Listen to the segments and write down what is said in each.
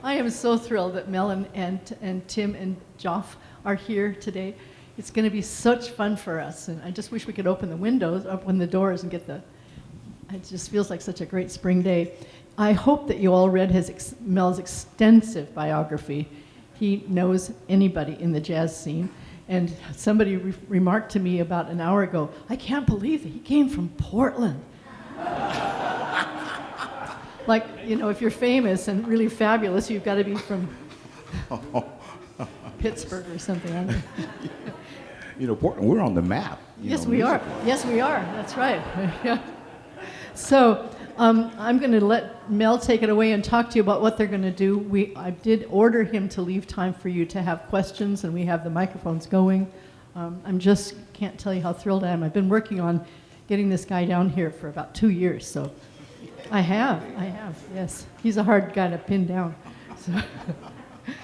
I am so thrilled that Mel and Tim and Joff are here today. It's going to be such fun for us, and I just wish we could open the windows, open the doors, and get the. It just feels like such a great spring day. I hope that you all read Mel's extensive biography. He knows anybody in the jazz scene. And somebody remarked to me about an hour ago, I can't believe that he came from Portland. Like, you know, if you're famous and really fabulous, you've got to be from Pittsburgh or something. I don't know. You know, Portland, we're on the map. Yes, we are. Yes, we are. That's right. Yeah. So I'm going to let Mel take it away and talk to you about what they're going to do. I did order him to leave time for you to have questions, and we have the microphones going. I'm just can't tell you how thrilled I am. I've been working on getting this guy down here for about 2 years, so I have, yes. He's a hard guy to pin down.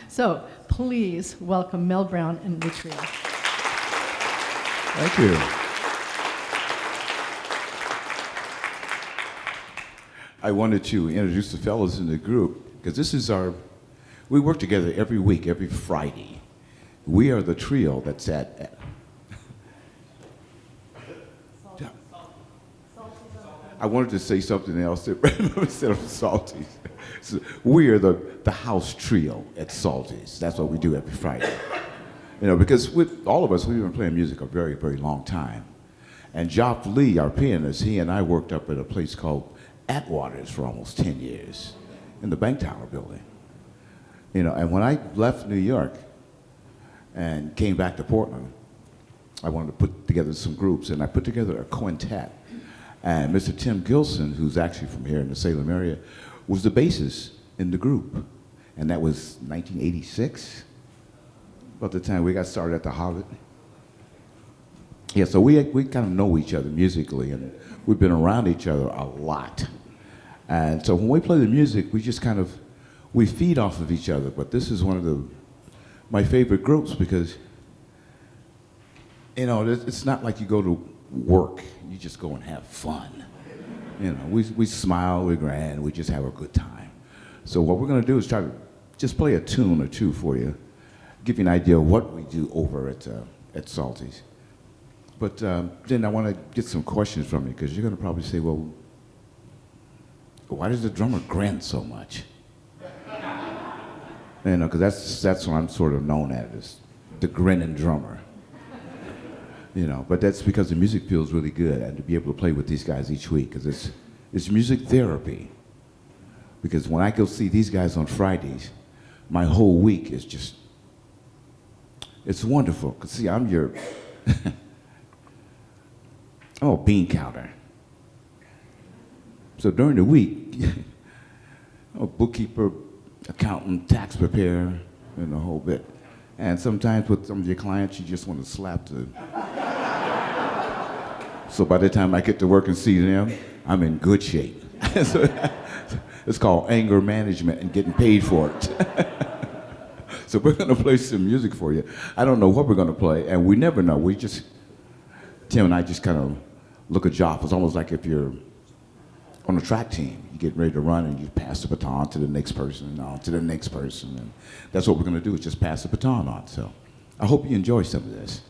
So please welcome Mel Brown and the trio. Thank you. I wanted to introduce the fellows in the group because this is we work together every week, every Friday. We are the trio that's at I wanted to say something else instead of Salties. So we are the house trio at Salties. That's what we do every Friday. You know, because with all of us, we've been playing music a very, very long time. And Joff Lee, our pianist, he and I worked up at a place called Atwater's for almost 10 years in the Bank Tower building. You know, and when I left New York and came back to Portland, I wanted to put together some groups, and I put together a quintet. And Mr. Tim Gilson, who's actually from here in the Salem area, was the bassist in the group. And that was 1986, about the time we got started at the Hobbit. Yeah, so we kind of know each other musically, and we've been around each other a lot. And so when we play the music, we feed off of each other. But this is one of my favorite groups because, you know, it's not like you go to work. You just go and have fun. You know, we smile, we grin, we just have a good time. So what we're going to do is try to just play a tune or two for you, give you an idea of what we do over at Salty's. But then I want to get some questions from you because you're going to probably say, well, why does the drummer grin so much? You know, because that's what I'm sort of known as the grinning drummer. You know, but that's because the music feels really good, and to be able to play with these guys each week, because it's music therapy. Because when I go see these guys on Fridays, my whole week is just, it's wonderful. Because see, I'm your, bean counter. So during the week, bookkeeper, accountant, tax preparer, and the whole bit. And sometimes with some of your clients, you just want to slap the. So by the time I get to work and see them, I'm in good shape. So it's called anger management and getting paid for it. So we're going to play some music for you. I don't know what we're going to play, and we never know. Tim and I just kind of look at Joff. It's almost like if you're on a track team. You get ready to run and you pass the baton to the next person and on to the next person. And that's what we're going to do, is just pass the baton on. So I hope you enjoy some of this.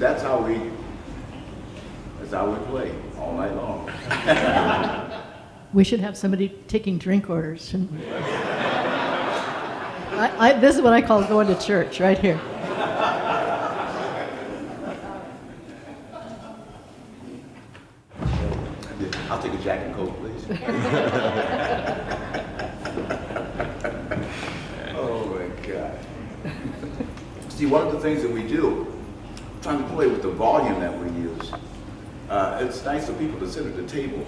that's how we play all night long. We should have somebody taking drink orders. Shouldn't we? This is what I call going to church, right here. I'll take a Jack and Coke, please. Oh my God. See, one of the things that we do, trying to play with the volume that we use, it's nice for people to sit at the table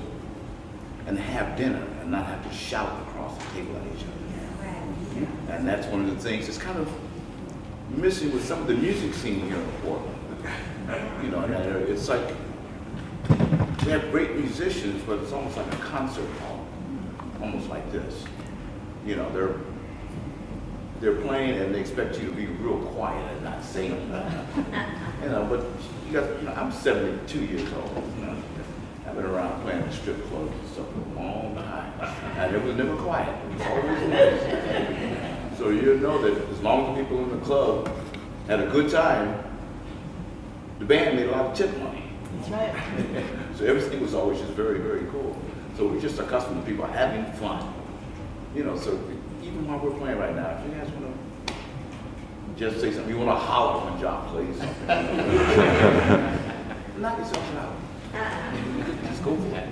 and have dinner and not have to shout across the table at each other. And that's one of the things that's kind of missing with some of the music scene here in Portland. You know, and it's like, we have great musicians, but it's almost like a concert hall, almost like this. You know, they're playing and they expect you to be real quiet and not sing. You know, but you got, you know, I'm 72 years old. You know, I've been around playing in strip clubs and stuff for a long time, and it was never quiet. It was always noise. So you know that as long as the people in the club had a good time, the band made a lot of tip money. That's right. So everything was always just very, very cool. So we're just accustomed to people having fun. You know, so even while we're playing right now, if you guys want to just say something, you want to holler when Jock plays something. Knock yourself out. Just go for that.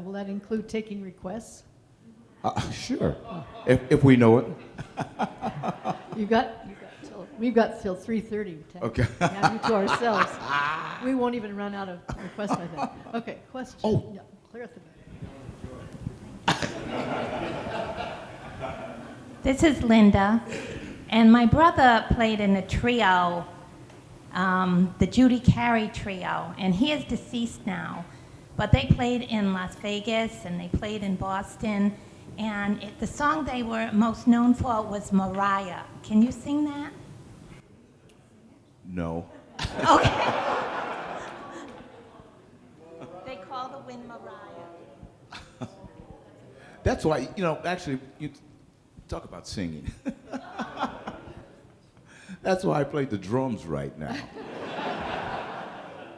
will that include taking requests? Sure, if we know it. We've got till 3:30 to Okay. have you to ourselves. We won't even run out of requests by then. Okay, question. Oh. Yeah, clear at the back. This is Linda, and my brother played in a trio, the Judy Carey Trio, and he is deceased now, but they played in Las Vegas and they played in Boston, and the song they were most known for was Mariah. Can you sing that? No. Okay. They call the wind Mariah. That's why, actually, you talk about singing. That's why I play the drums right now.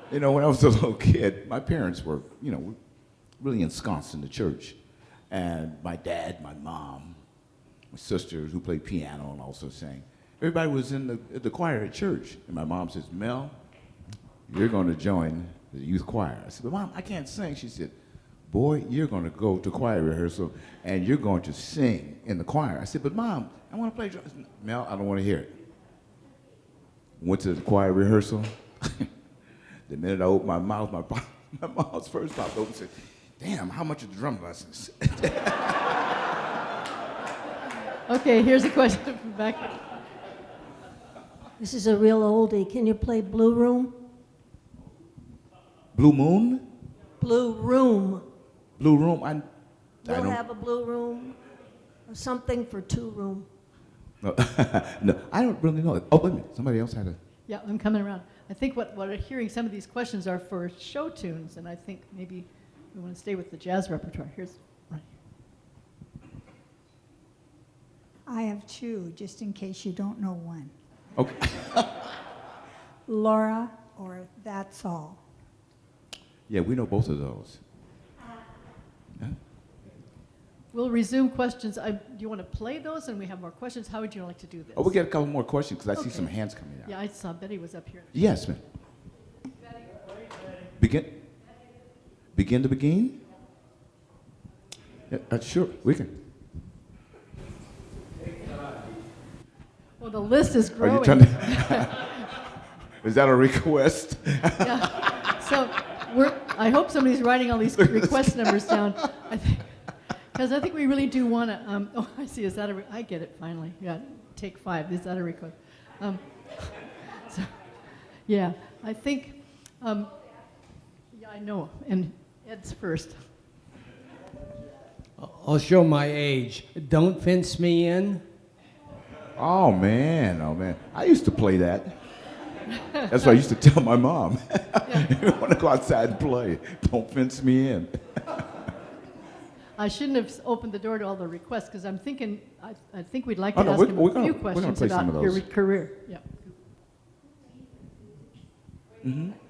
When I was a little kid, my parents were, really ensconced in the church. And my dad, my mom, my sisters who played piano and also sang, everybody was in the choir at church. And my mom says, Mel, you're going to join the youth choir. I said, but Mom, I can't sing. She said, boy, you're going to go to choir rehearsal and you're going to sing in the choir. I said, but Mom, I want to play drums. Mel, I don't want to hear it. Went to the choir rehearsal. The minute I opened my mouth, my mouth's first popped open and said, damn, how much are the drum lessons? Okay, here's a question from back. This is a real oldie. Can you play Blue Room? Blue Moon? Blue Room. Blue Room? I We'll don't. have a blue room or something for two room. No, no, I don't really know. Oh, wait a minute. Somebody else had a. Yeah, I'm coming around. I think what I'm hearing, some of these questions are for show tunes, and I think maybe we want to stay with the jazz repertoire. Here's right. I have two, just in case you don't know one. Okay. Laura or That's All. Yeah, we know both of those. Yeah. We'll resume questions. Do you want to play those, and we have more questions? How would you like to do this? Oh, we got a couple more questions because I see Okay. some hands coming out. Yeah, I saw Betty was up here. Yes, ma'am. Begin to begin? Yeah, sure, we can. Well, the list is Are growing. you trying to? Is that a request? Yeah. So I hope somebody's writing all these request numbers down. Because I think we really do want to. Oh, I see. Is that I get it finally. Yeah. Take 5. Is that a request? So, yeah. I think. Yeah, I know. And Ed's first. I'll show my age. Don't Fence Me In. Oh man. I used to play that. That's what I used to tell my mom. You want to go outside and play. Don't fence me in. I shouldn't have opened the door to all the requests because I'm thinking. I think we'd like Oh, to no, ask we're him gonna- a few we're gonna questions play some about of your those. career. Yeah.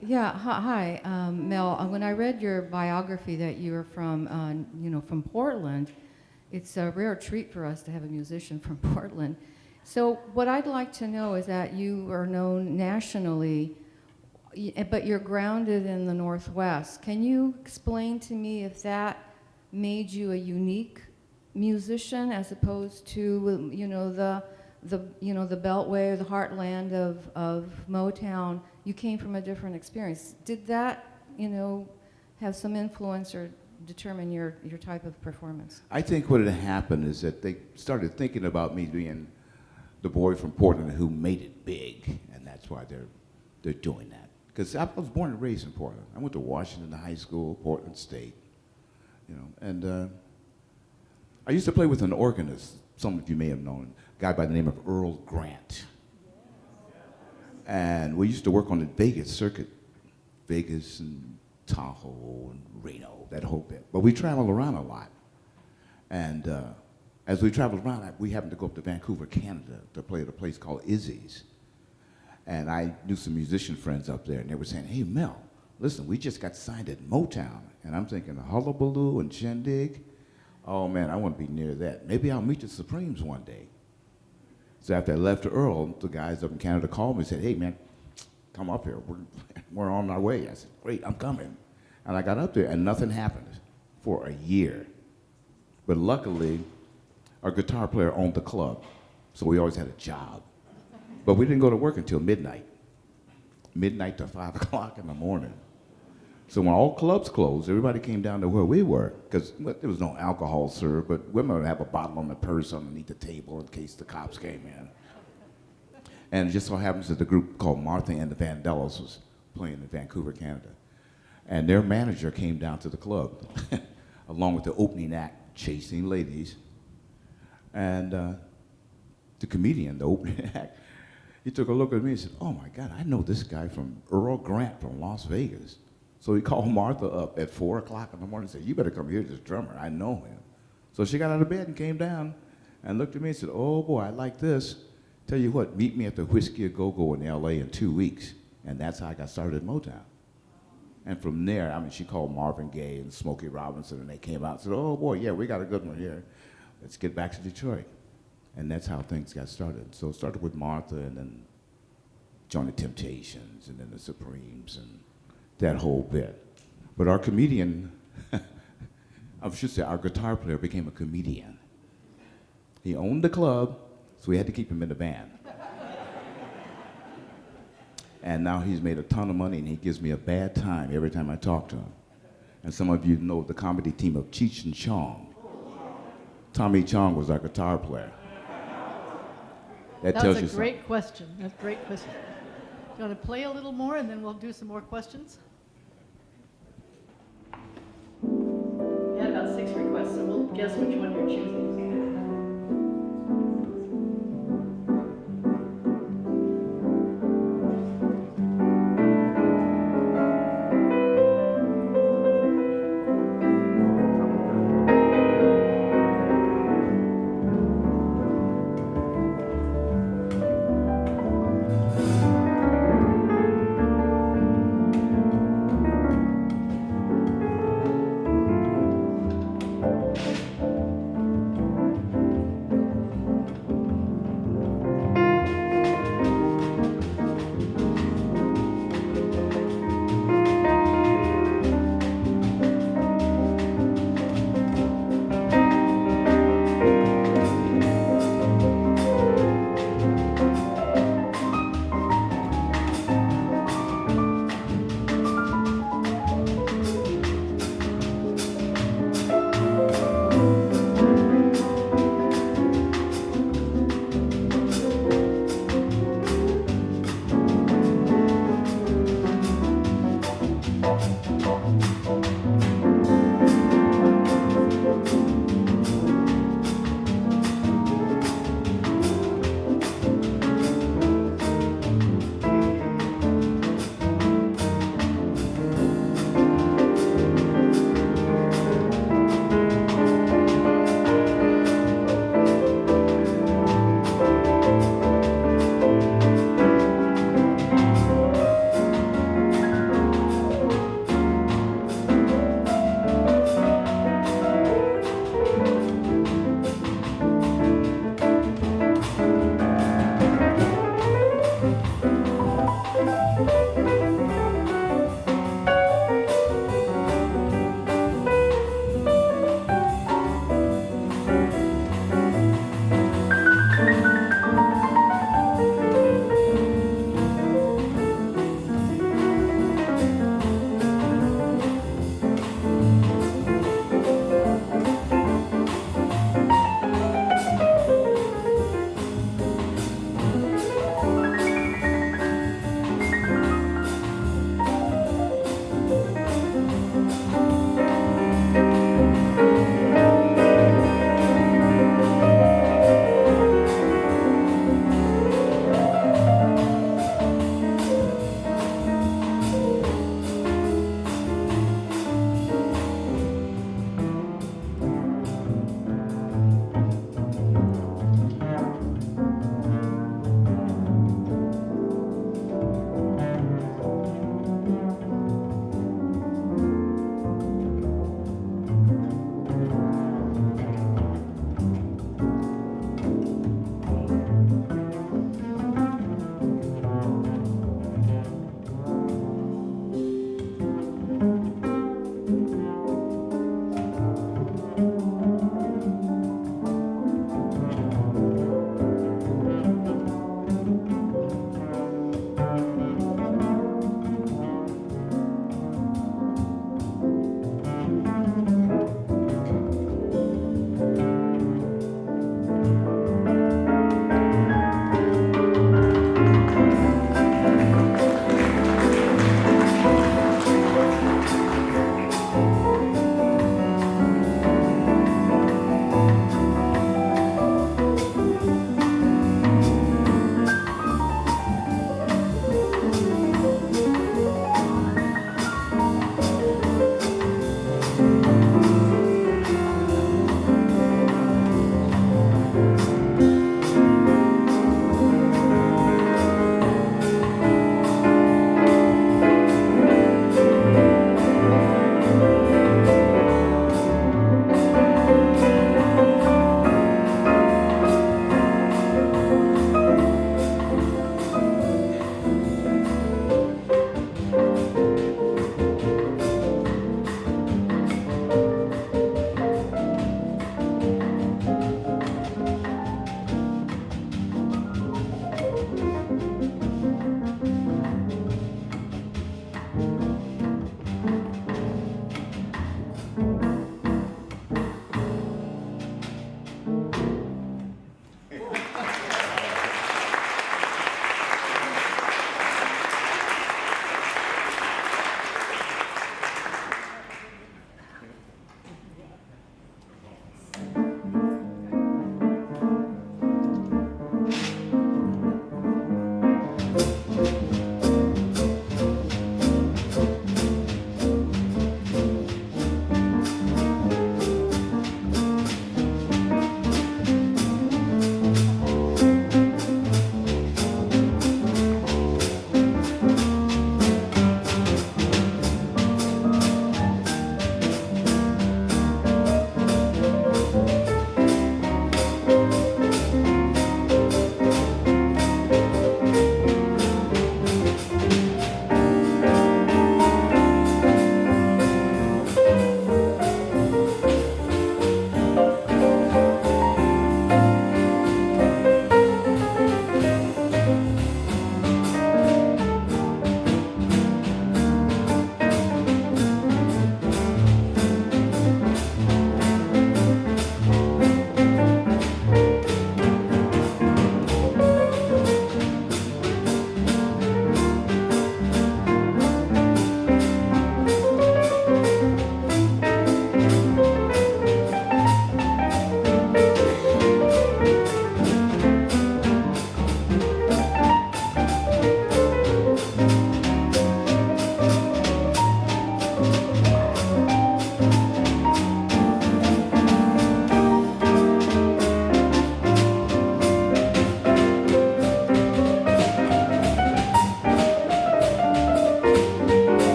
Yeah, hi, Mel. When I read your biography that you were from, from Portland, it's a rare treat for us to have a musician from Portland. So what I'd like to know is that you are known nationally, but you're grounded in the Northwest. Can you explain to me if that made you a unique musician as opposed to, the Beltway, the heartland of Motown? You came from a different experience. Did that, have some influence or determine your type of performance? I think what had happened is that they started thinking about me being the boy from Portland who made it big, and that's why they're doing that. Because I was born and raised in Portland. I went to Washington High School, Portland State, and I used to play with an organist. Some of you may have known, a guy by the name of Earl Grant. And we used to work on the Vegas circuit, Vegas and Tahoe and Reno, that whole bit. But we traveled around a lot. And as we traveled around, we happened to go up to Vancouver, Canada, to play at a place called Izzy's. And I knew some musician friends up there, and they were saying, hey, Mel, listen, we just got signed at Motown. And I'm thinking, Hullabaloo and Shindig? Oh, man, I want to be near that. Maybe I'll meet the Supremes one day. So after I left Earl, the guys up in Canada called me and said, hey, man, come up here. We're on our way. I said, great, I'm coming. And I got up there, and nothing happened for a year. But luckily, our guitar player owned the club, so we always had a job. But we didn't go to work until midnight to 5 o'clock in the morning. So when all clubs closed, everybody came down to where we were, because there was no alcohol served, but women would have a bottle on the purse underneath the table in case the cops came in. And it just so happens that the group called Martha and the Vandellas was playing in Vancouver, Canada. And their manager came down to the club, along with the opening act, Chasing Ladies. And the comedian, the opening act, he took a look at me and said, "Oh my God, I know this guy from Earl Grant from Las Vegas." So he called Martha up at 4 o'clock in the morning and said, "You better come hear this drummer, I know him." So she got out of bed and came down and looked at me and said, "Oh boy, I like this. Tell you what, meet me at the Whiskey A Go-Go in LA in 2 weeks." And that's how I got started at Motown. And from there, I mean, she called Marvin Gaye and Smokey Robinson, and they came out and said, "Oh boy, yeah, we got a good one here. Let's get back to Detroit." And that's how things got started. So it started with Martha, and then Johnny Temptations, and then the Supremes, and that whole bit. But our comedian, I should say our guitar player became a comedian. He owned the club, so we had to keep him in the band. And now he's made a ton of money, and he gives me a bad time every time I talk to him. And some of you know the comedy team of Cheech and Chong. Tommy Chong was our guitar player. That tells you was a something. great question. That's a great question. Do you want to play a little more, and then we'll do some more questions? We had about 6 requests, so we'll guess which one you're choosing.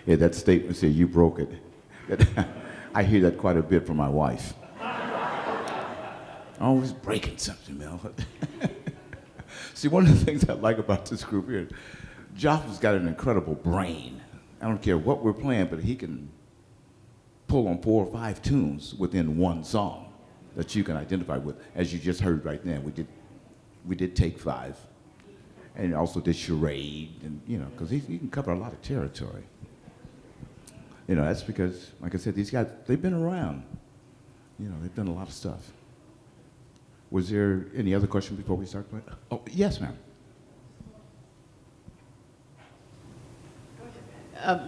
Yeah, that statement said you broke it. I hear that quite a bit from my wife. Always breaking something, Mel. See, one of the things I like about this group here, Joffa's got an incredible brain. I don't care what we're playing, but he can pull on 4 or 5 tunes within one song that you can identify with, as you just heard right now. We did Take 5, and also did Charade, and because he can cover a lot of territory. That's because, like I said, these guys, they've been around. They've done a lot of stuff. Was there any other question before we start? Oh, yes, ma'am.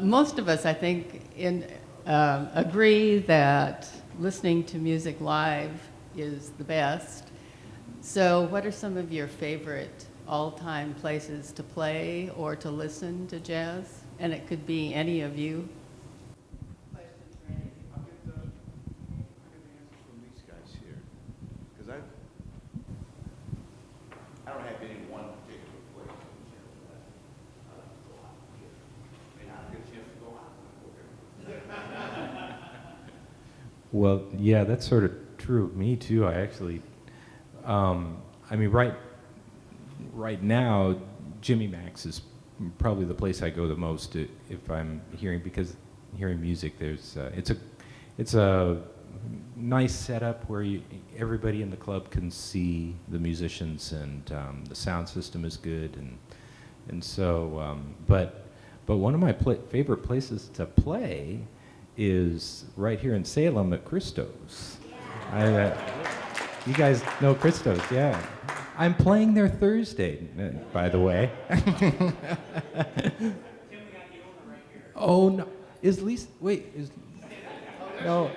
Most of us, I think, agree that listening to music live is the best. So what are some of your favorite all-time places to play or to listen to jazz? And it could be any of you. I don't have any one particular place. May not get a chance to go out. Well, yeah, that's sort of true of me too. I actually, right now, Jimmy Mac's is probably the place I go the most if I'm hearing music. There's it's a nice setup where everybody in the club can see the musicians, and the sound system is good, and so but one of my favorite places to play is right here in Salem at Christo's. You guys know Christo's, yeah. I'm playing there Thursday, by the way. Oh no, is Lisa? Wait, no.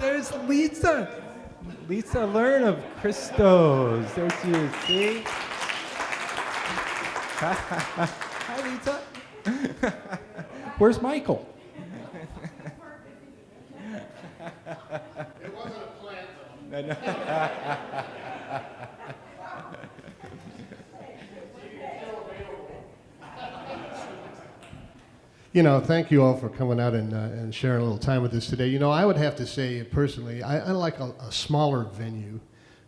There's Lisa. Lisa Learn of Christo's. There she is, see? Hi, Lisa. Where's Michael? It wasn't a plan, though. Thank you all for coming out and sharing a little time with us today. I would have to say personally, I like a smaller venue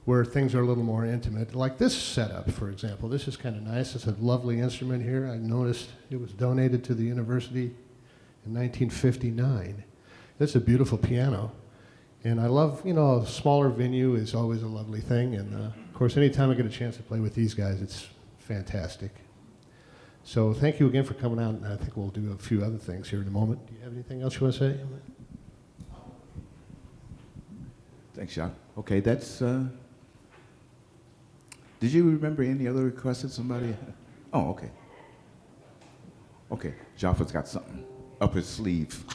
where things are a little more intimate. Like this setup, for example. This is kind of nice. It's a lovely instrument here. I noticed it was donated to the university in 1959. It's a beautiful piano. And I love, a smaller venue is always a lovely thing. And of course, anytime I get a chance to play with these guys, it's fantastic. So thank you again for coming out, and I think we'll do a few other things here in a moment. Do you have anything else you want to say? Thanks, Jacques. Okay, that's... Did you remember any other requests that somebody... Oh, okay. Okay, Jaffa's got something up his sleeve.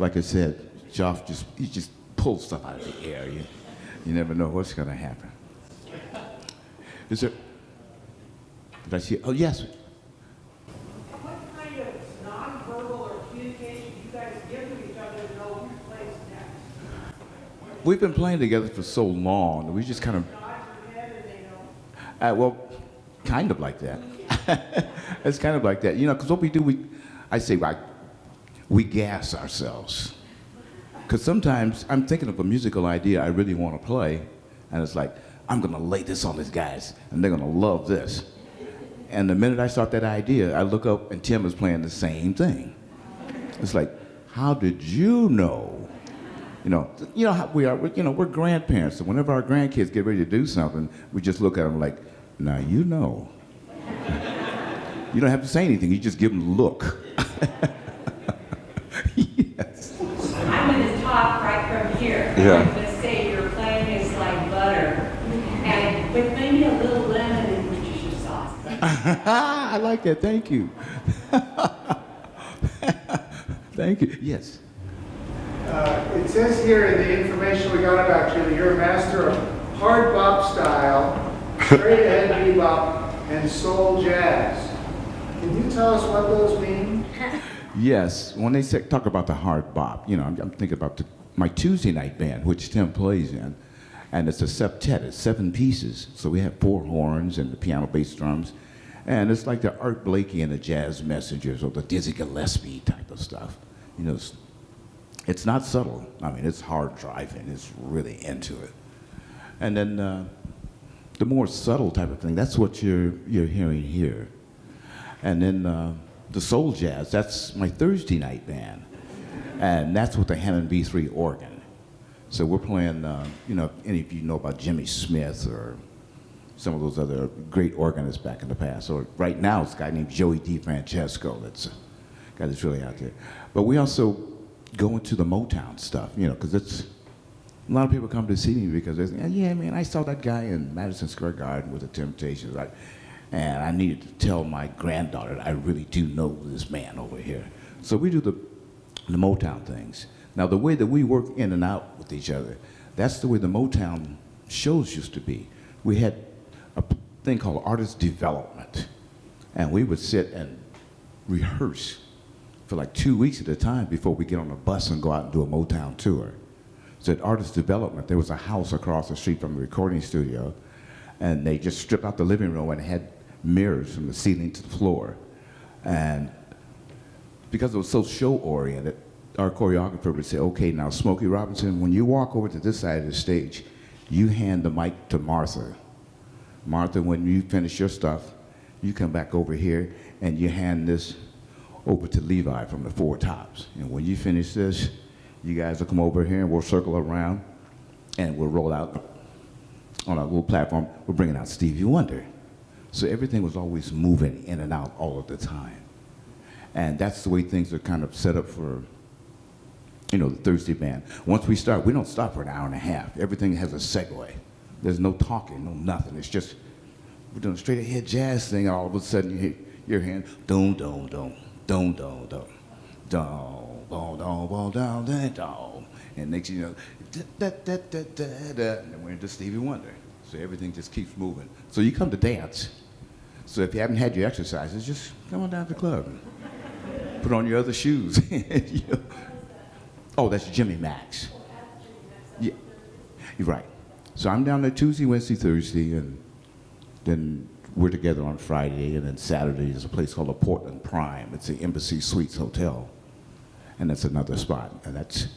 like I said, Joff he just pulls stuff out of the air. You never know what's going to happen. Is there? Did I see? Oh, yes. What kind of nonverbal or communication you guys give to each other to know who plays next? We've been playing together for so long. We just kind of. Well, kind of like that. It's kind of like that, you know, because what we do, we gas ourselves. Because sometimes I'm thinking of a musical idea I really want to play, and it's like, I'm going to lay this on these guys, and they're going to love this. And the minute I start that idea, I look up, and Tim is playing the same thing. It's like, how did you know? You know how we are. We're grandparents, so whenever our grandkids get ready to do something, we just look at them like, now you know. You don't have to say anything. You just give them a look. Yes. I'm going to talk right from here. Yeah. I'm going to say your playing is like butter, and with maybe a little lemon and Worcestershire sauce. I like that. Thank you. Thank you. Yes. It says here in the information we got about you that you're a master of hard bop style, straight ahead bebop, and soul jazz. Can you tell us what those mean? Yes. When they talk about the hard bop, I'm thinking about my Tuesday night band, which Tim plays in, and it's a septet. It's 7 pieces. So we have 4 horns and the piano, bass, drums, and it's like the Art Blakey and the Jazz Messengers or the Dizzy Gillespie type of stuff. It's not subtle. I mean, it's hard driving. It's really into it. And then the more subtle type of thing, that's what you're hearing here. And then the soul jazz, that's my Thursday night band. And that's with the Hammond B3 organ. So we're playing, any of you know about Jimmy Smith or some of those other great organists back in the past. Or right now, it's a guy named Joey DeFrancesco that's a guy that's really out there. But we also go into the Motown stuff, because a lot of people come to see me because they say, yeah, man, I saw that guy in Madison Square Garden with the Temptations, right? And I needed to tell my granddaughter that I really do know this man over here. So we do the Motown things. Now, the way that we work in and out with each other, that's the way the Motown shows used to be. We had a thing called artist development, and we would sit and rehearse for like 2 weeks at a time before we get on a bus and go out and do a Motown tour. So at artist development, there was a house across the street from the recording studio, and they just stripped out the living room and had mirrors from the ceiling to the floor. And because it was so show-oriented, our choreographer would say, okay, now Smokey Robinson, when you walk over to this side of the stage, you hand the mic to Martha. Martha, when you finish your stuff, you come back over here and you hand this over to Levi from the Four Tops. And when you finish this, you guys will come over here and we'll circle around and we'll roll out on our little platform. We're bringing out Stevie Wonder. So everything was always moving in and out all of the time. And that's the way things are kind of set up for, the Thursday band. Once we start, we don't stop for an hour and a half. Everything has a segue. There's no talking, no nothing. It's just, we're doing a straight ahead jazz thing, and all of a sudden you hear your hand, dum, dum, dum, dum, dum, dum, dum, dum, dum, dum, dum, dum. And next thing you know, da, da, da, da, da, and then we're into Stevie Wonder. So everything just keeps moving. So you come to dance. So if you haven't had your exercises, just come on down to the club and put on your other shoes. Oh, that's Jimmy Max. Yeah, you're right. So I'm down there Tuesday, Wednesday, Thursday, and then we're together on Friday, and then Saturday is a place called the Portland Prime. It's the Embassy Suites Hotel, and that's another spot. And that's,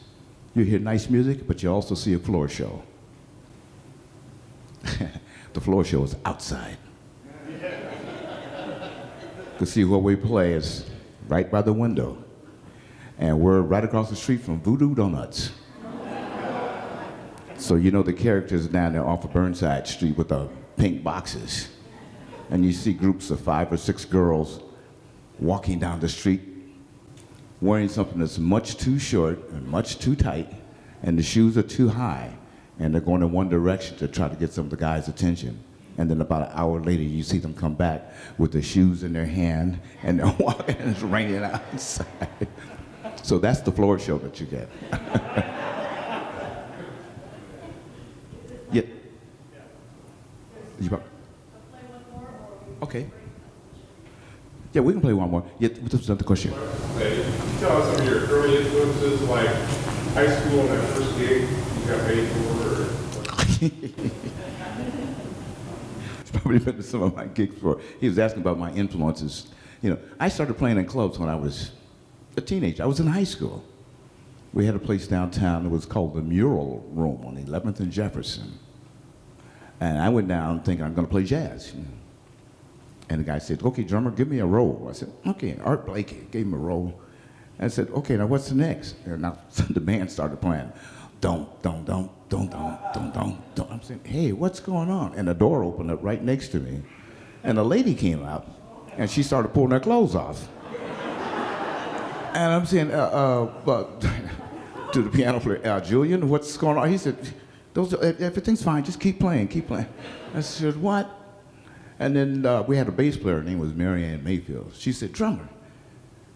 you hear nice music, but you also see a floor show. The floor show is outside. You see what we play is right by the window. And we're right across the street from Voodoo Donuts. So the characters down there off of Burnside Street with the pink boxes. And you see groups of 5 or 6 girls walking down the street wearing something that's much too short and much too tight, and the shoes are too high, and they're going in one direction to try to get some of the guys' attention. And then about an hour later, you see them come back with the shoes in their hand, and they're walking, and it's raining outside. So that's the floor show that you get. Yeah. You okay. Yeah, we can play one more. Yeah, what's another question? Can you tell us some of your early influences, like high school and that first gig you got paid for? It's probably been to some of my gigs before. He was asking about my influences. You know, I started playing in clubs when I was a teenager. I was in high school. We had a place downtown that was called the Mural Room on 11th and Jefferson. And I went down thinking I'm going to play jazz. And the guy said, okay, drummer, give me a roll. I said, okay. And Art Blakey gave him a roll. And I said, okay, now what's the next? And now the band started playing. Don't. I'm saying, hey, what's going on? And the door opened up right next to me. And a lady came out, and she started pulling her clothes off. And I'm saying, to the piano player, Julian, what's going on? He said, everything's fine, just keep playing, keep playing. I said, what? And then we had a bass player, her name was Marianne Mayfield. She said, drummer,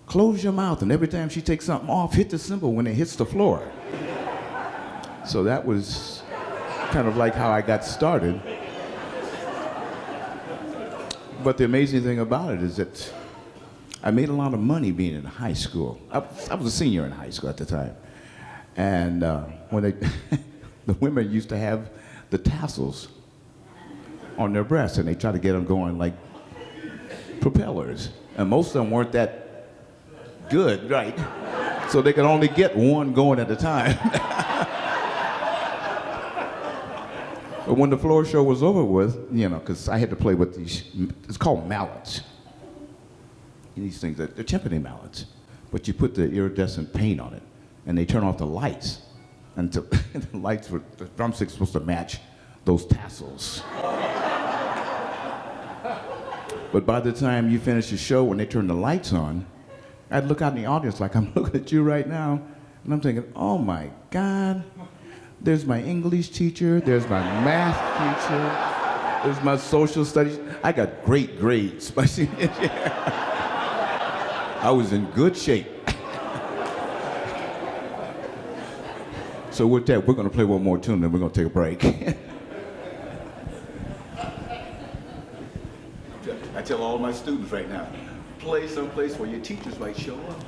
close your mouth, and every time she takes something off, hit the cymbal when it hits the floor. So that was kind of like how I got started. But the amazing thing about it is that I made a lot of money being in high school. I was a senior in high school at the time. And when the women used to have the tassels on their breasts, and they try to get them going like propellers. And most of them weren't that good, right? So they could only get one going at a time. But when the floor show was over with, you know, because I had to play with these, it's called mallets. These things, they're timpani mallets. But you put the iridescent paint on it, and they turn off the lights. And the lights were, the drumsticks supposed to match those tassels. But by the time you finish the show, when they turn the lights on, I'd look out in the audience like I'm looking at you right now, and I'm thinking, oh my God, there's my English teacher, there's my math teacher, there's my social studies. I got great grades my senior year. I was in good shape. So with that, we're gonna play one more tune, then we're gonna take a break. I tell all my students right now, play someplace where your teachers might show up.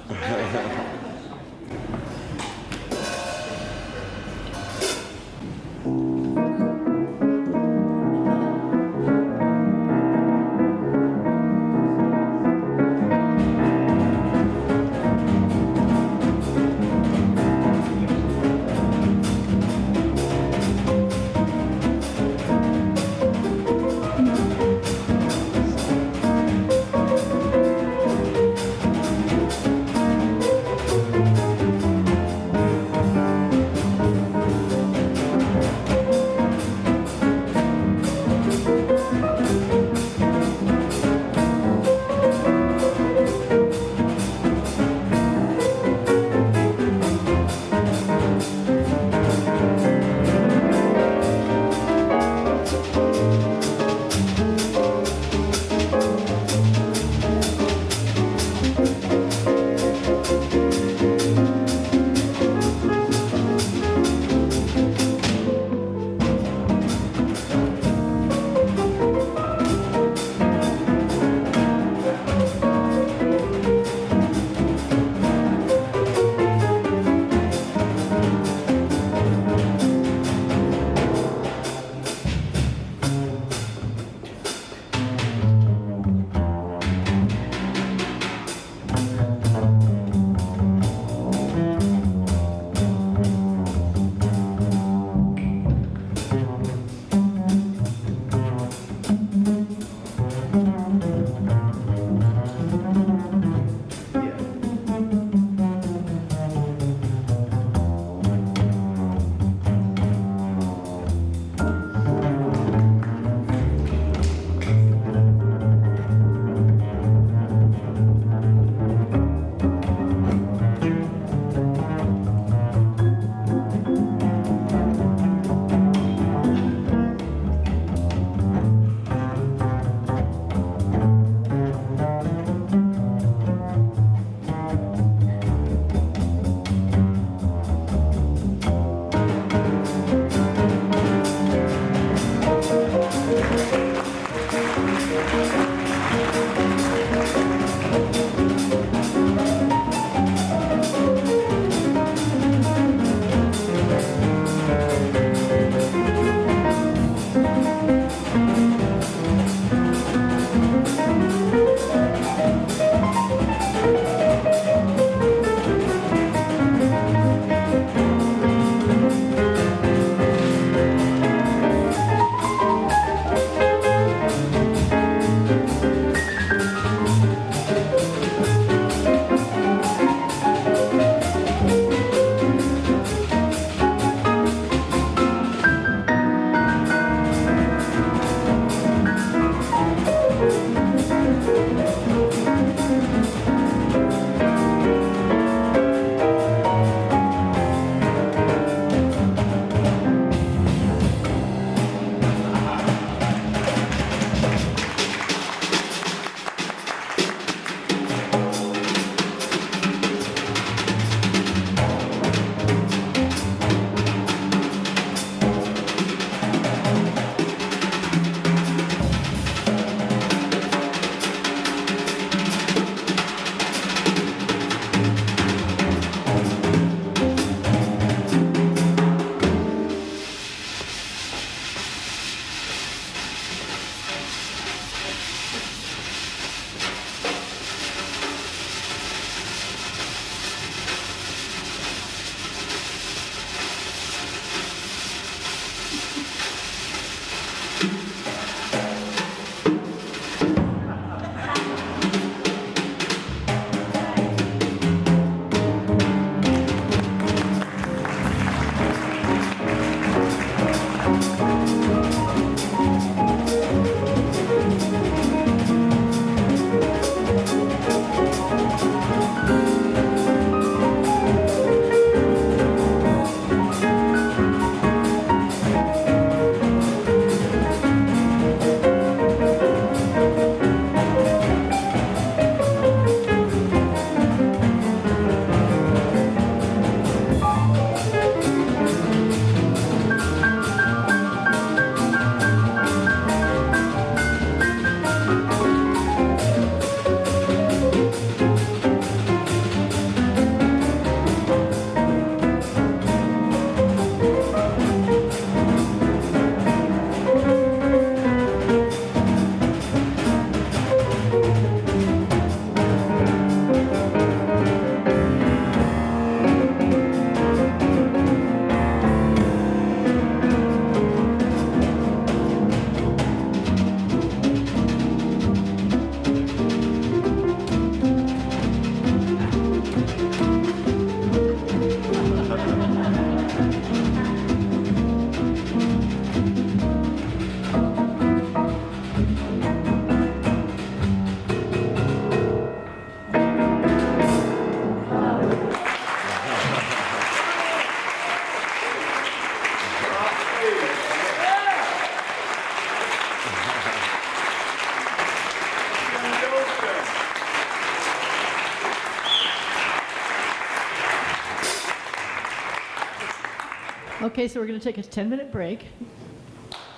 Okay, so we're going to take a 10-minute break.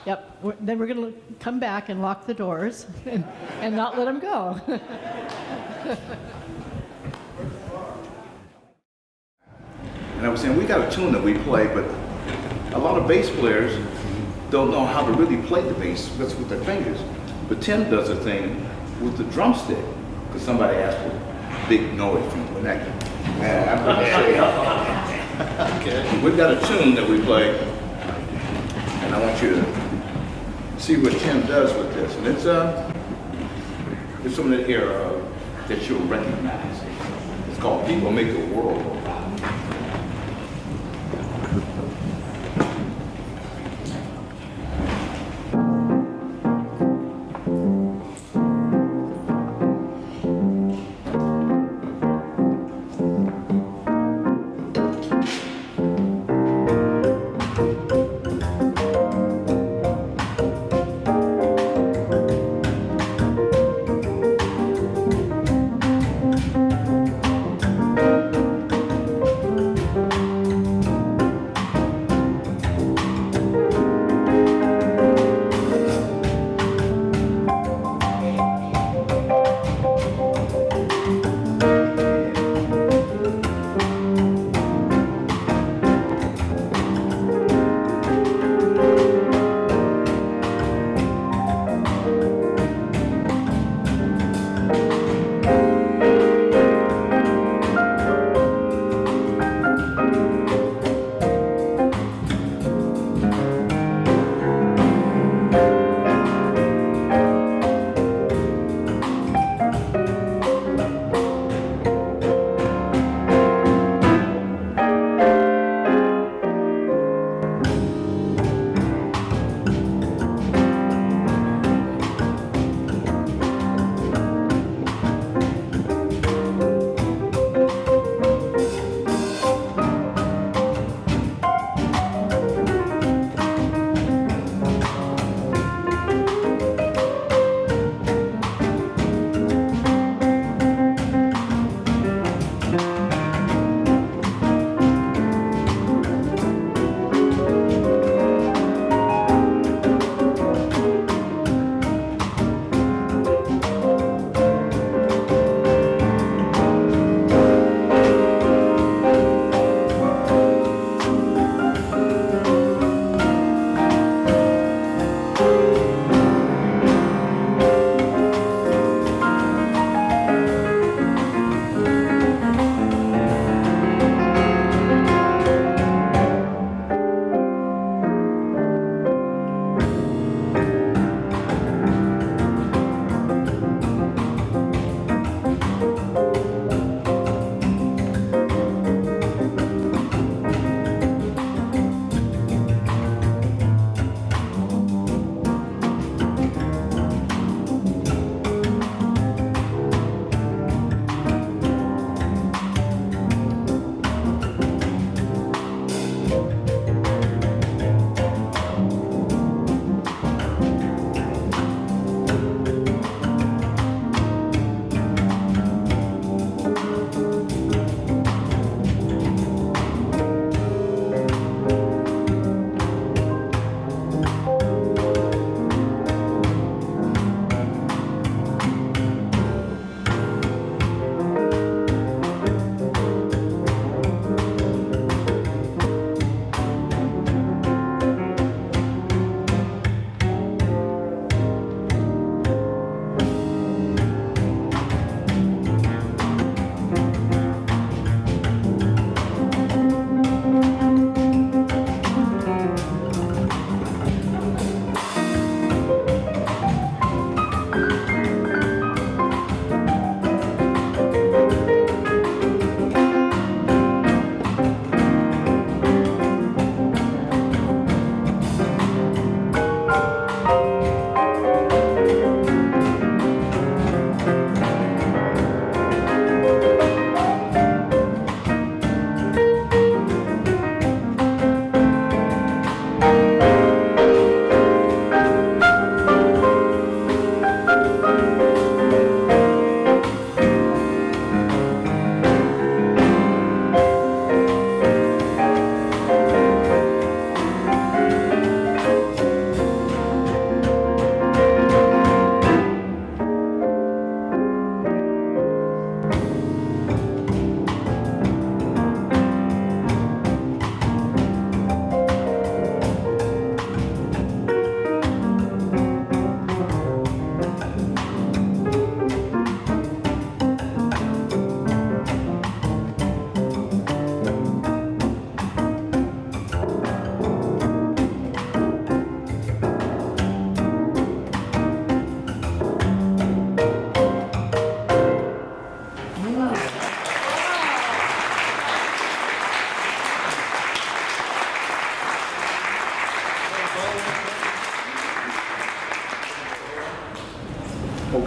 Yep, then we're going to come back and lock the doors and not let them go. And I was saying, we got a tune that we play, but a lot of bass players don't know how to really play the bass just with their fingers. But Tim does a thing with the drumstick, because somebody asked for a big noise from the neck. And I'm going to say, okay, we've got a tune that we play, and I want you to see what Tim does with this. And it's from the era that you'll recognize. It's called People Make the World Go Round.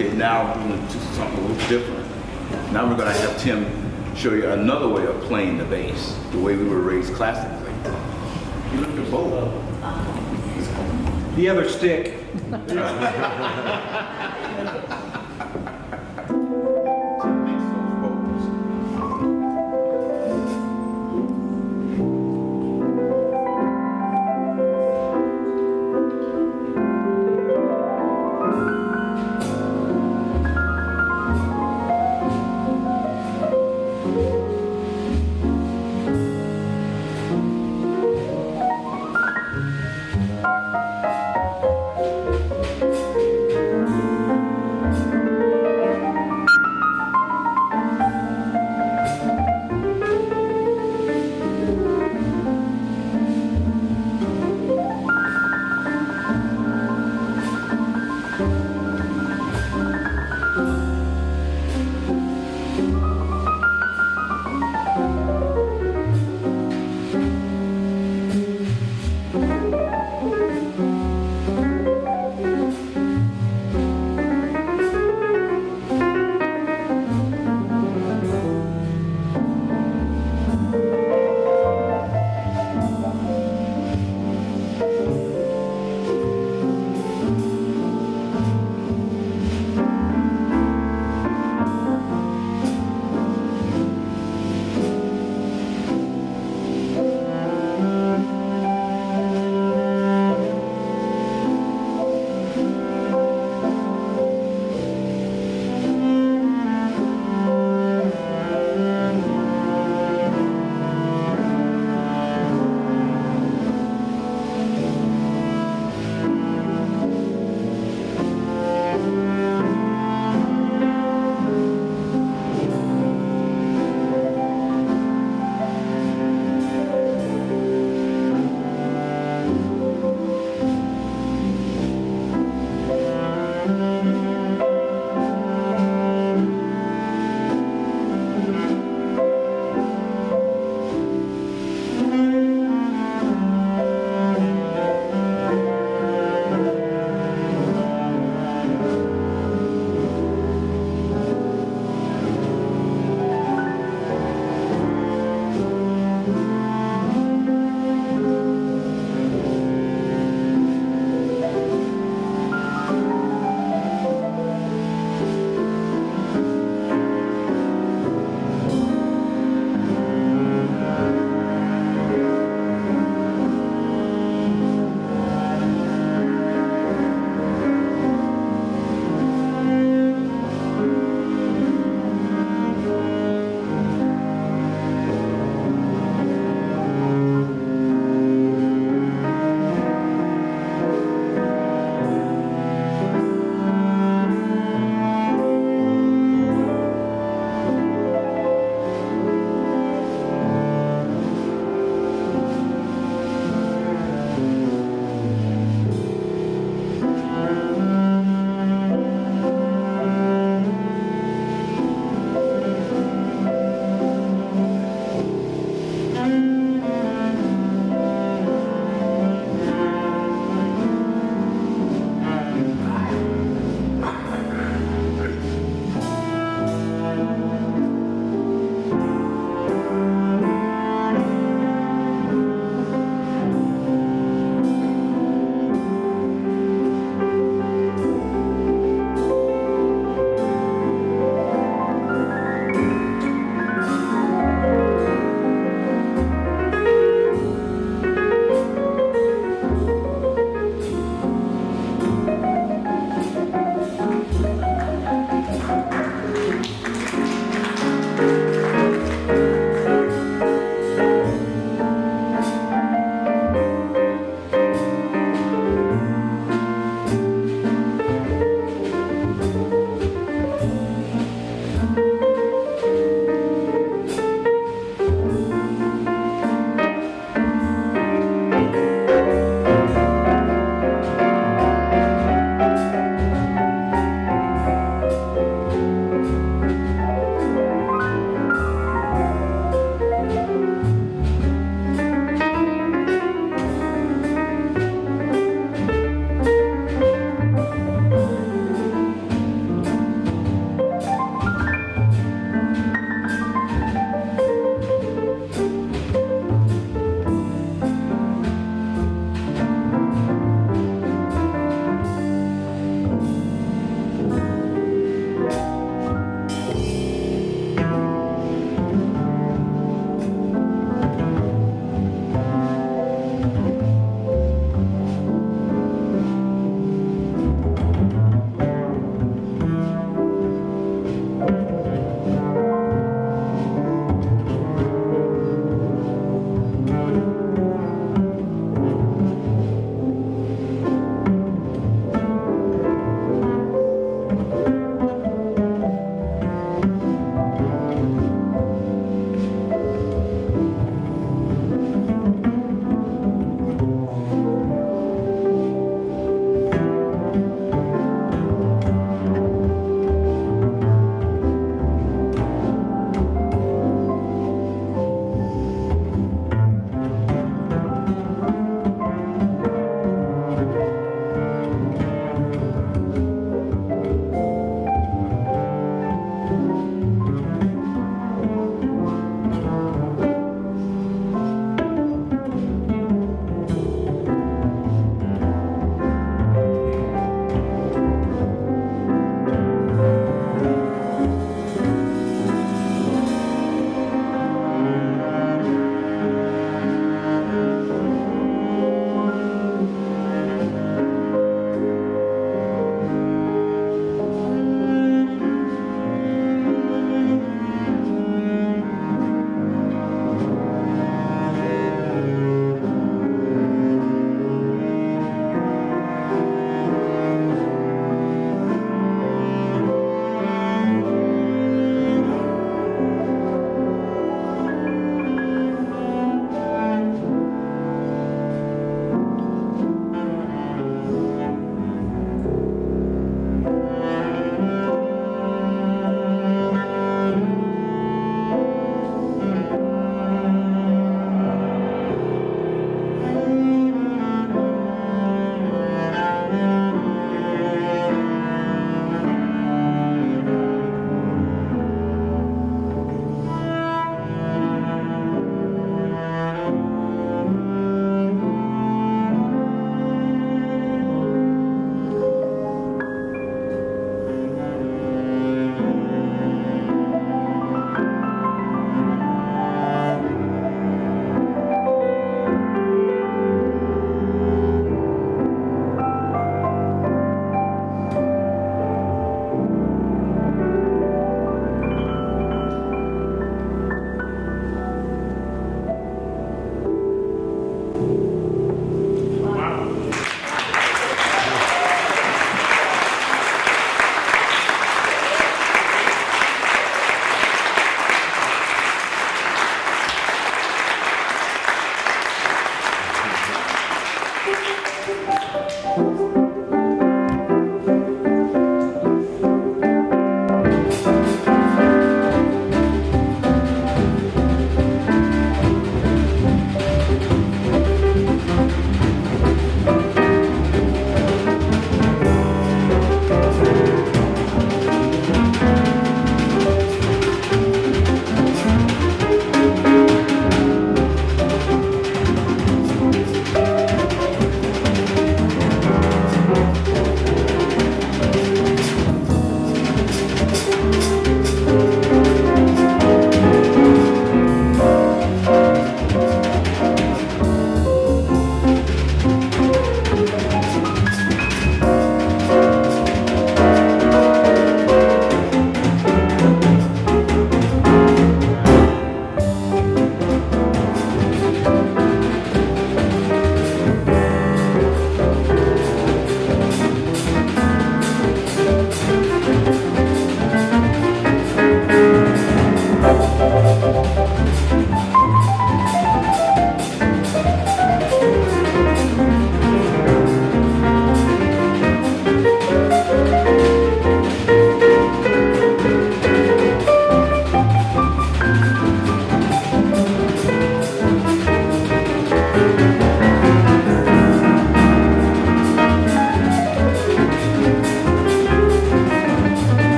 Okay, now we're going to do something a little different. Now we're going to have Tim show you another way of playing the bass, the way we were raised classically. You look at both. The other stick.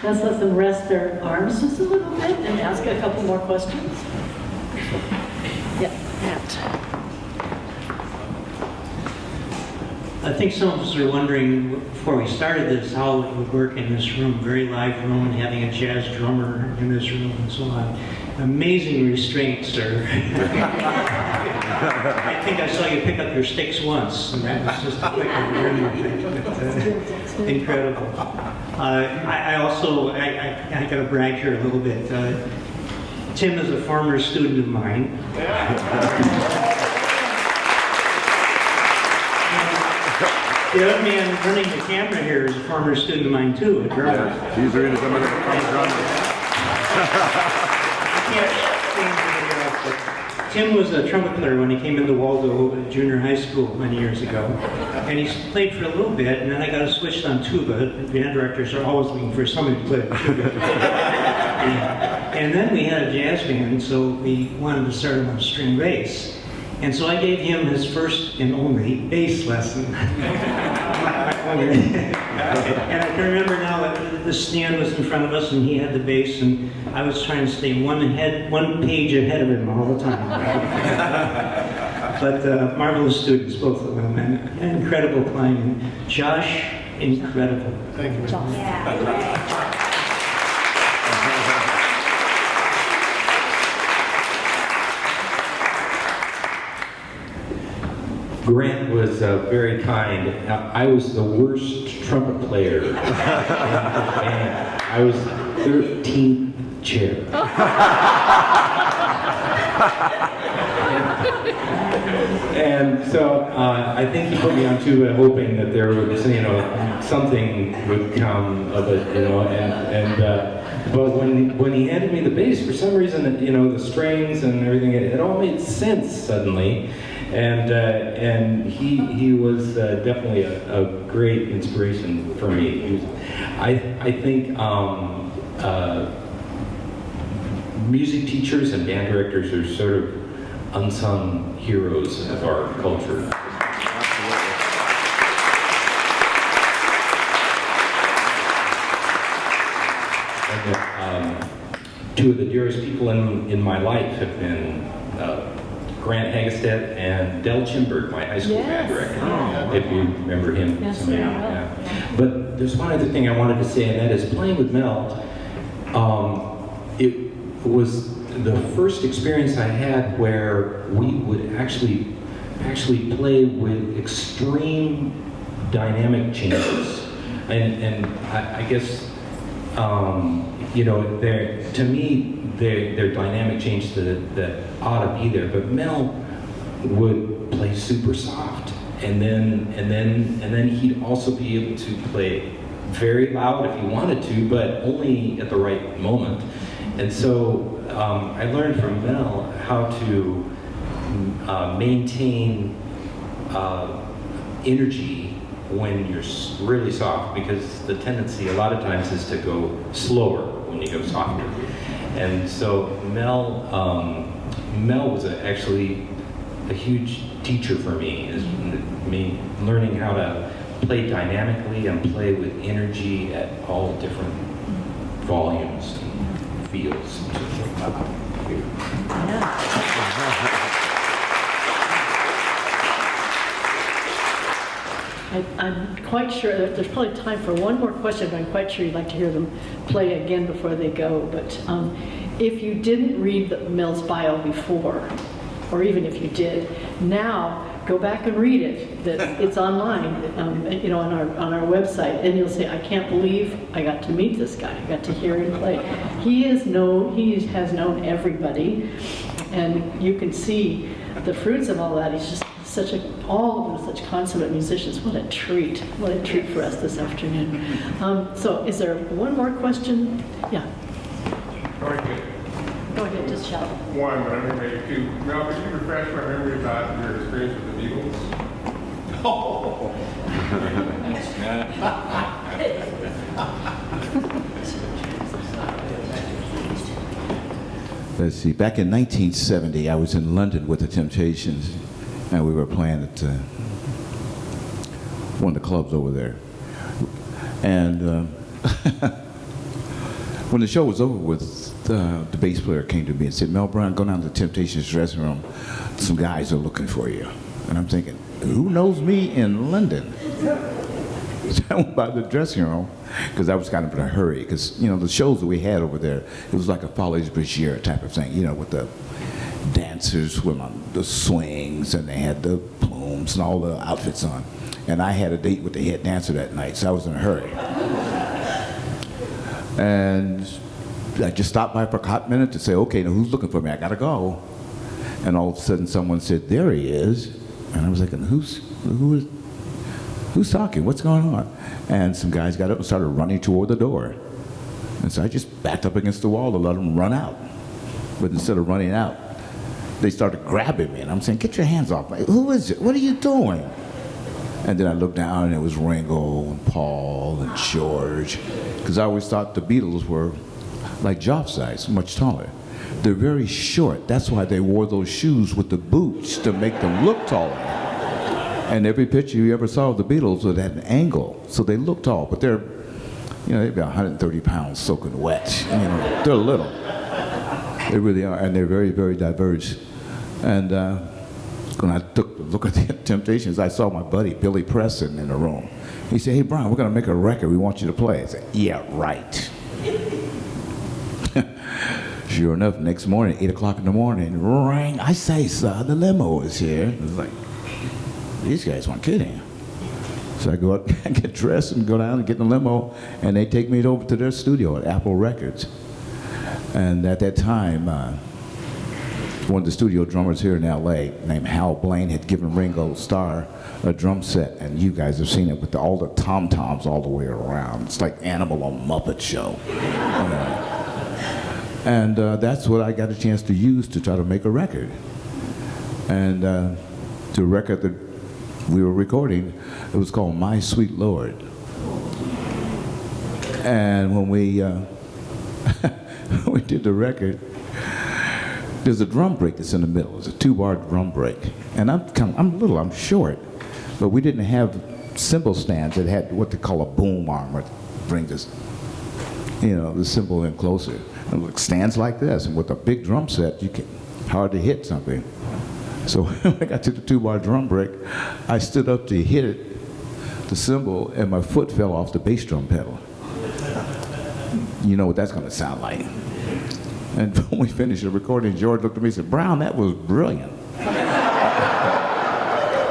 Let's let them rest their arms just a little bit and ask a couple more questions. Yeah, Matt. I think some of us are wondering, before we started this, how it would work in this room, very live room, and having a jazz drummer in this room and so on. Amazing restraint, sir. I think I saw you pick up your sticks once, and that was just a quick but, incredible. I also got to brag here a little bit. Tim is a former student of mine. The other man running the camera here is a former student of mine too, a drummer. Yeah, he's really some of the drummers. Tim was a trumpet player when he came into Waldo Junior High School many years ago. And he played for a little bit, and then I got to switch on tuba. Band directors are always looking for somebody to play the tuba. And then we had a jazz band, so we wanted to start him on string bass. And so I gave him his first and only bass lesson. And I can remember now that the stand was in front of us and he had the bass, and I was trying to stay one page ahead of him all the time. But marvelous students, both of them, and incredible playing. Josh, incredible. Thank you. Yeah. Grant was very kind. I was the worst trumpet player in the band. I was 13th chair. And so I think he put me on tuba hoping that there was, something would come of it, but when he handed me the bass, for some reason, the strings and everything, it all made sense suddenly. And he was definitely a great inspiration for me. I think music teachers and band directors are sort of unsung heroes of our culture. And, two of the dearest people in my life have been Grant Hagestedt and Del Chimberg, my high school band director, if you remember him. Yes, yeah. But there's one other thing I wanted to say, and that is playing with Mel. It was the first experience I had where we would actually play with extreme dynamic changes, and I guess to me, they're dynamic changes that ought to be there. But Mel would play super soft, and then he'd also be able to play very loud if he wanted to, but only at the right moment. And so I learned from Mel how to maintain energy when you're really soft, because the tendency a lot of times is to go slower when you go softer. And so Mel was actually a huge teacher for me, me learning how to play dynamically and play with energy at all different volumes and feels. I'm quite sure that there's probably time for one more question, but I'm quite sure you'd like to hear them play again before they go. But if you didn't read Mel's bio before, or even if you did, now go back and read it. That it's online, on our website, and you'll say, I can't believe I got to meet this guy. I got to hear him play. He has known everybody, and you can see the fruits of all that. He's just all of them such consummate musicians. What a treat for us this afternoon. So is there one more question? Yeah. Go ahead, just shout. One, but I'm going to make two. Mel, could you refresh my memory about your experience with the Beatles? Oh. Let's see, back in 1970, I was in London with the Temptations, and we were playing at one of the clubs over there. And When the show was over with, the bass player came to me and said, Mel Brown, go down to the Temptations dressing room. Some guys are looking for you. And I'm thinking, who knows me in London? So I went by the dressing room, because I was kind of in a hurry, because, you know, the shows that we had over there, it was like a Folies Bergère type of thing, you know, with the dancers with the swings, and they had the plumes and all the outfits on. And I had a date with the head dancer that night, so I was in a hurry. And I just stopped by for a hot minute to say, okay, now who's looking for me? I gotta go. And all of a sudden someone said, there he is. And I was thinking, who's talking? What's going on? And some guys got up and started running toward the door. And so I just backed up against the wall to let them run out. But instead of running out, they started grabbing me. And I'm saying, get your hands off me. Who is it? What are you doing? And then I looked down and it was Ringo and Paul and George. Because I always thought the Beatles were like Joff size, much taller. They're very short. That's why they wore those shoes with the boots to make them look taller. And every picture you ever saw of the Beatles was at an angle. So they look tall, but they're, you know, they're about 130 pounds soaking wet. You know, they're little. They really are, and they're very, very diverse. And when I took a look at the Temptations, I saw my buddy Billy Preston in the room. He said, hey, Brian, we're going to make a record. We want you to play. I said, yeah, right. Sure enough, next morning, 8 o'clock in the morning, ring. I say, sir, the limo is here. It was like, these guys weren't kidding. So I go up and get dressed and go down and get in the limo, and they take me over to their studio at Apple Records. And at that time, one of the studio drummers here in LA named Hal Blaine had given Ringo Starr a drum set, and you guys have seen it with all the tom-toms all the way around. It's like Animal on Muppet Show. And that's what I got a chance to use to try to make a record. And the record that we were recording, it was called My Sweet Lord. And when we we did the record, there's a drum break that's in the middle. It's a 2-bar drum break. And I'm short, but we didn't have cymbal stands that had what they call a boom arm, that brings this, you know, the cymbal in closer. And it stands like this, and with a big drum set, you can hard to hit something. So when I got to the 2-bar drum break, I stood up to hit it, the cymbal, and my foot fell off the bass drum pedal. You know what that's going to sound like. And when we finished the recording, George looked at me and said, Brown, that was brilliant.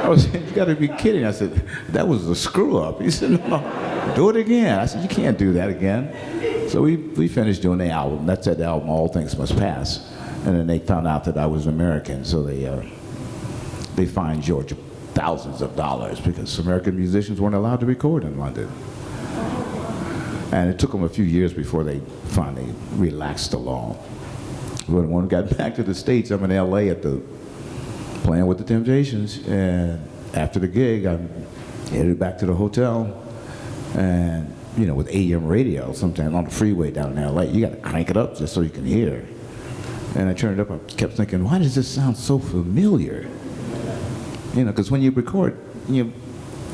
I was saying, you got to be kidding. I said, that was a screw up. He said, no, do it again. I said, you can't do that again. So we finished doing the album. That's that album, All Things Must Pass. And then they found out that I was American, so they fined George thousands of dollars because American musicians weren't allowed to record in London. And it took them a few years before they finally relaxed the law. But when we got back to the States, I'm in LA playing with the Temptations, and after the gig, I headed back to the hotel, and you know, with AM radio, sometimes on the freeway down in LA, you got to crank it up just so you can hear. And I turned it up, I kept thinking, why does this sound so familiar? You know, because when you record, you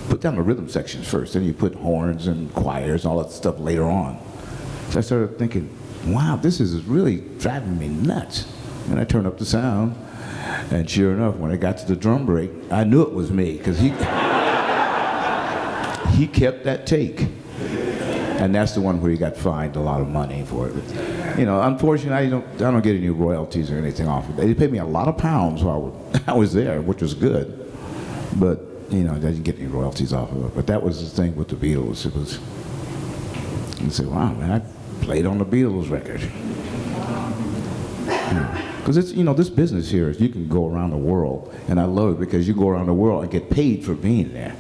put down the rhythm sections first, then you put horns and choirs and all that stuff later on. So I started thinking, wow, this is really driving me nuts. And I turned up the sound, and sure enough, when I got to the drum break, I knew it was me, because he kept that take. And that's the one where he got fined a lot of money for it. You know, unfortunately, I don't get any royalties or anything off of it. They paid me a lot of pounds while I was there, which was good. But, you know, I didn't get any royalties off of it. But that was the thing with the Beatles. It was, you say, wow, man, I played on the Beatles record. Because it's, you know, this business here is you can go around the world, and I love it because you go around the world and get paid for being there.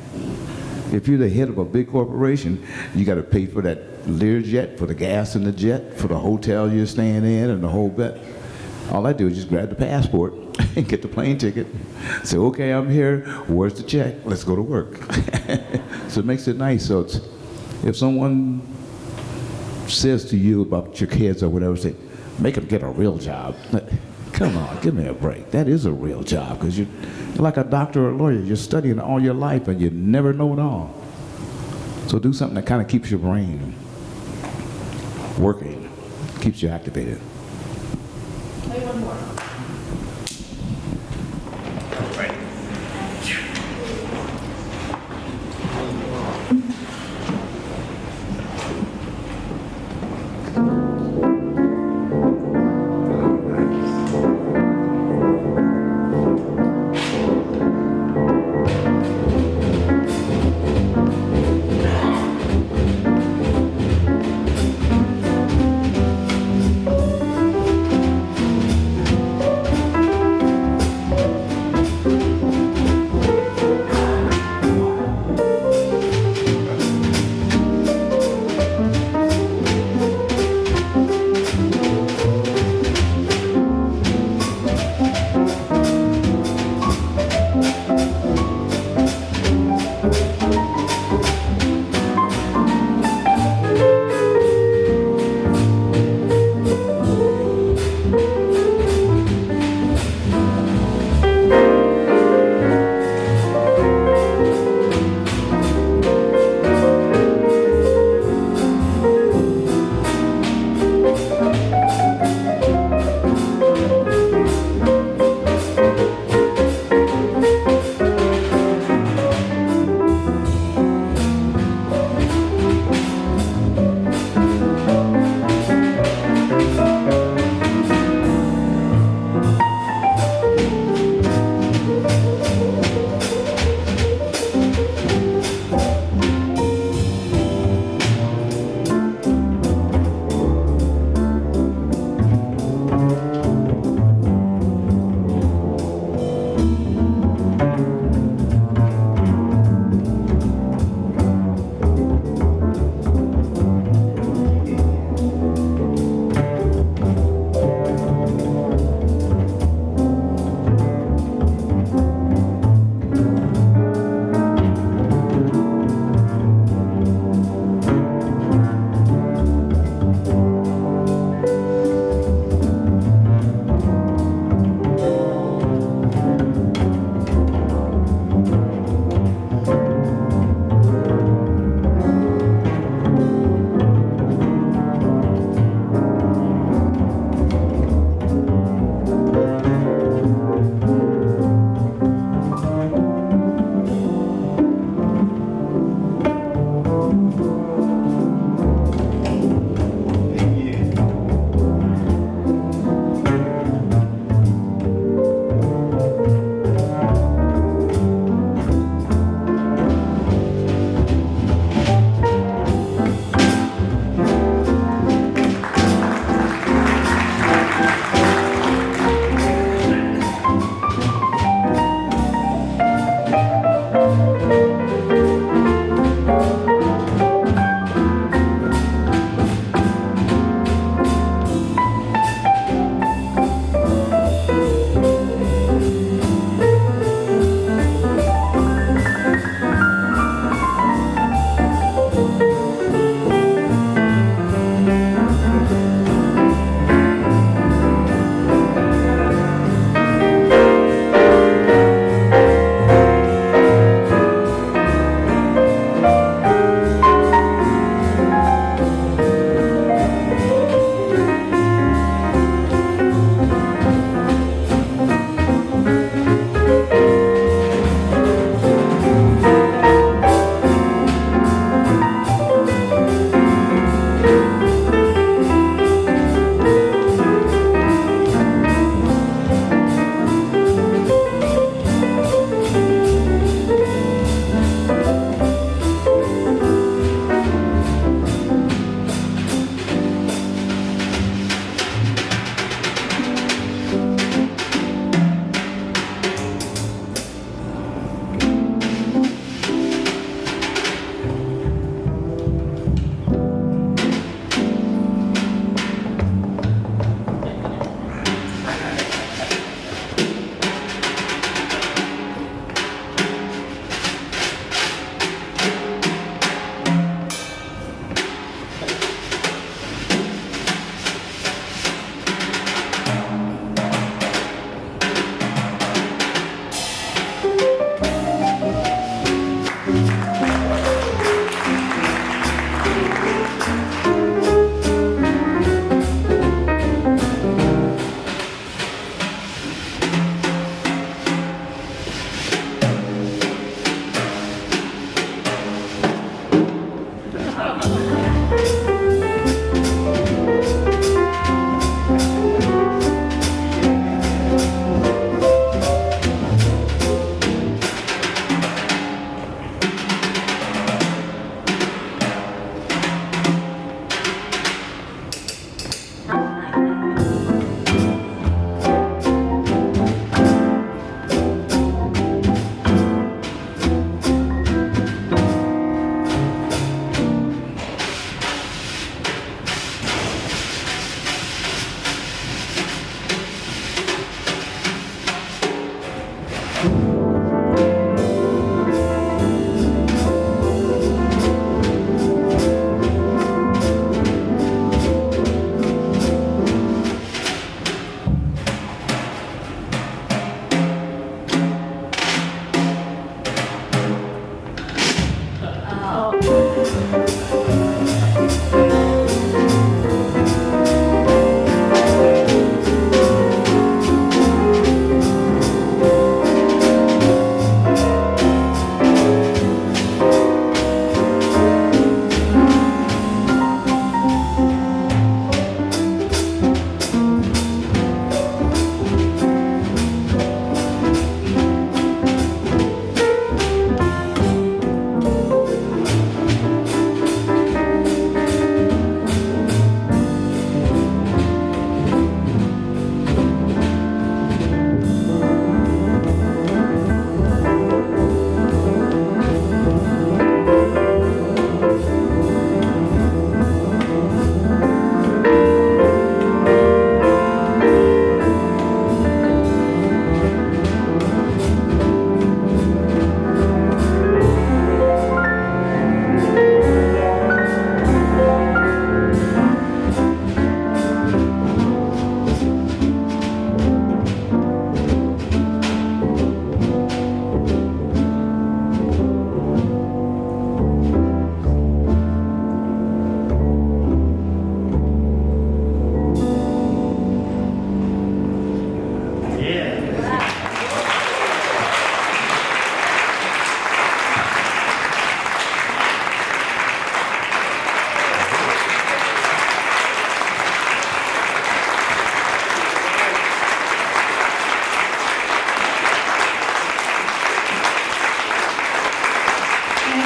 If you're the head of a big corporation, you got to pay for that Learjet, for the gas in the jet, for the hotel you're staying in, and the whole bit. All I do is just grab the passport and get the plane ticket. Say, okay, I'm here. Where's the check? Let's go to work. So it makes it nice. So it's, if someone says to you about your kids or whatever, say, make them get a real job. Come on, give me a break. That is a real job, because you're like a doctor or a lawyer. You're studying all your life and you never know it all. So do something that kind of keeps your brain working. keeps you activated. Play one more.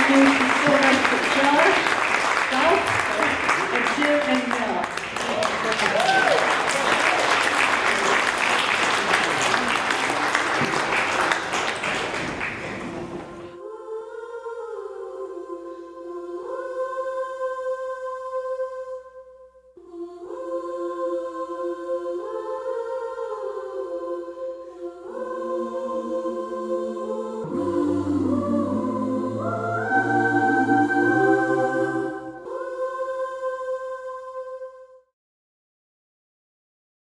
you so much for Josh, Ralph, and Jim, and